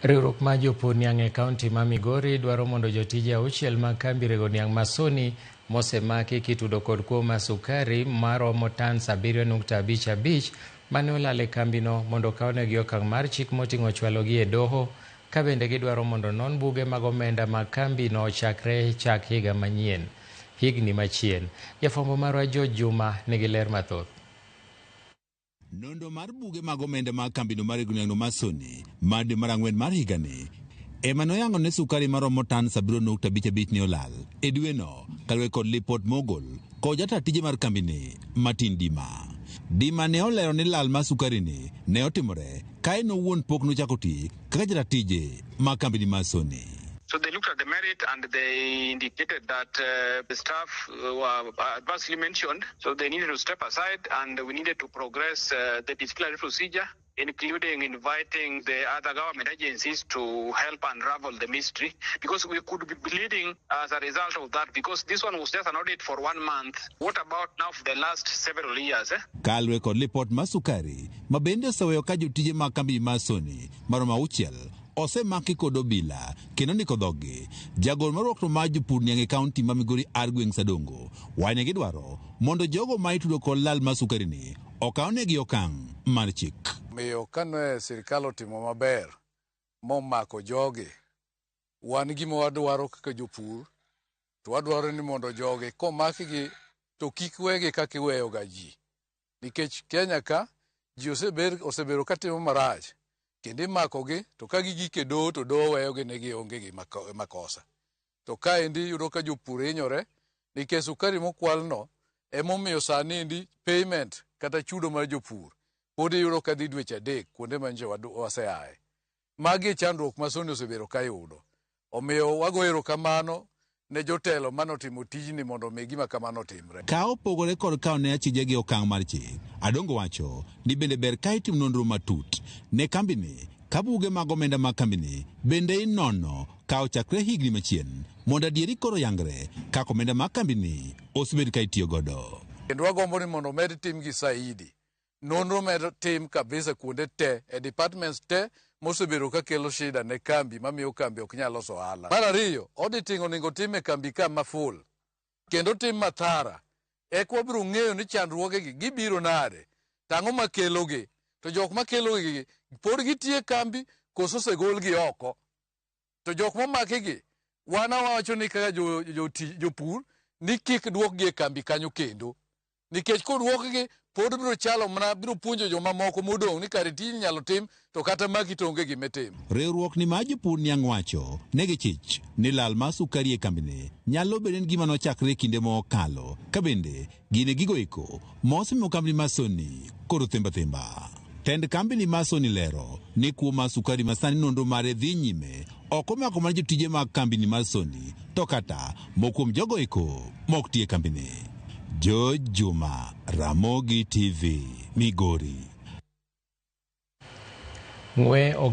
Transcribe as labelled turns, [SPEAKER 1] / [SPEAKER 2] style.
[SPEAKER 1] Riwruok mar jopur niang' e kaunti ma Migori dwaro mondo jotije 6 mag kambi rego niang' Masoni mosemaki kitudo kod kuo mar sukari maromo tans 7.55 mane olal e kambino mondo okawnegi okang' mar chik moting'o chwalogi e doho, ka bende gidwaro mondo non buge mag omenda mag kambino chakre chak higa manyien. Higni machien, jafwambo marwa George Juma nigi ler mathoth.
[SPEAKER 2] Nondo mar buge mag omenda mag kambino mar rego niang' Masoni mar dwe mar ang'wen mar higani ema noyango ne sukari maromo tan 7.55 ne olal e dweno kaluwore kod lipot mogol kod jata tije mar kambini Martin Dima ne olero ni lal mar sukari ni ne otimore kae no wuon pok nochako ti kaka jata tije mar kambini Masoni.
[SPEAKER 3] So they looked at the merit and they indicated that the staff were adversely mentioned, so they needed to step aside and we needed to progress the disciplinary procedure, including inviting the other government agencies to help unravel the mystery, because we could be bleeding as a result of that, because this one was just an audit for 1 month. What about now for the last several years?
[SPEAKER 2] Kalwe kod lipot mar sukari mabende oseweyo ka jotije mag kambi Masoni maromo 6 osemaki kod obila kendo ndiko dhogi. Jagol marwakno mar jopur niang' e kaunti ma Migori Argueng Sadongo wane gidwaro mondo jogo ma itudo kod lal mar sukari ni okawnegi okang' mar chik.
[SPEAKER 4] Miyo kane sirikal otimo maber momako jogi, wan gima wadwaro kaka jopur, to wadwaro ni mondo jogi komakgi to kik wegi kaka iweyo ga ji, nikech Kenya ka ji osebedo katimo marach kendo imakogi to ka gigike doho to doho weyogi ne gionge gi makosa. To kaendi yudo ka jopur hinyore nikech sukari mokwalno emomiyo sani endi payment kata chudo mar jopur pod iyudo ka dhi dweche 3 kuonde ma nje waseaye. Magi chandruok Masoni osebedo ka yudo. Omiyo wago erokamano ne jotelo manotimo tijni mondo mi gima kamano timre.
[SPEAKER 2] Ka opogore kod kawne achije gi okang' mar chik, Adongo wacho ni bende ber ka itim nonro matut ne kambini ka buge mag omenda mag kambini bende inono ka ochakre higni machien mondo adieri koro yangre kaka omenda mag kambini osebed ka itiyo godo.
[SPEAKER 4] Kendo wagombo ni mondo med tim gi saidi. Nonro med tim kabisa kuonde te e departments te mosebedo ka kelo shida ne kambi mamiyo kambi ok nyalo loso ohala. Mar ariyo, auditing onego tim e kambi ka maful kendo tim mathara. Eka wabiro ng'eyo ni chandruogegi gibiro nade, tang'o makelogi, to jok makelogi pod gitie kambi koso osegolgi oko. To jok momakigi wana wacho ni kaka jopur ni kik duokgi e kambi kanyo kendo, nikech kodwokgi pod biro chalo mana biro puonjo joma moko modong' ni kare tiji nyalo tim to kata magi to onge gima tim.
[SPEAKER 2] Riwruok ni mar jopur niang' wacho negi chich ni lal mar sukari e kambini nyalo bedo ni gima nochakre kinde mokalo, ka bende gine gigo eko mosemiyo kambini Masoni koro themba. Tend kambini Masoni lero ni kuo mar sukari masani nonro mare dhi nyime ok omako mar jotije mag kambini Masoni to kata mokuom jogo eko mok tie kambini. George Juma, Ramogi TV, Migori.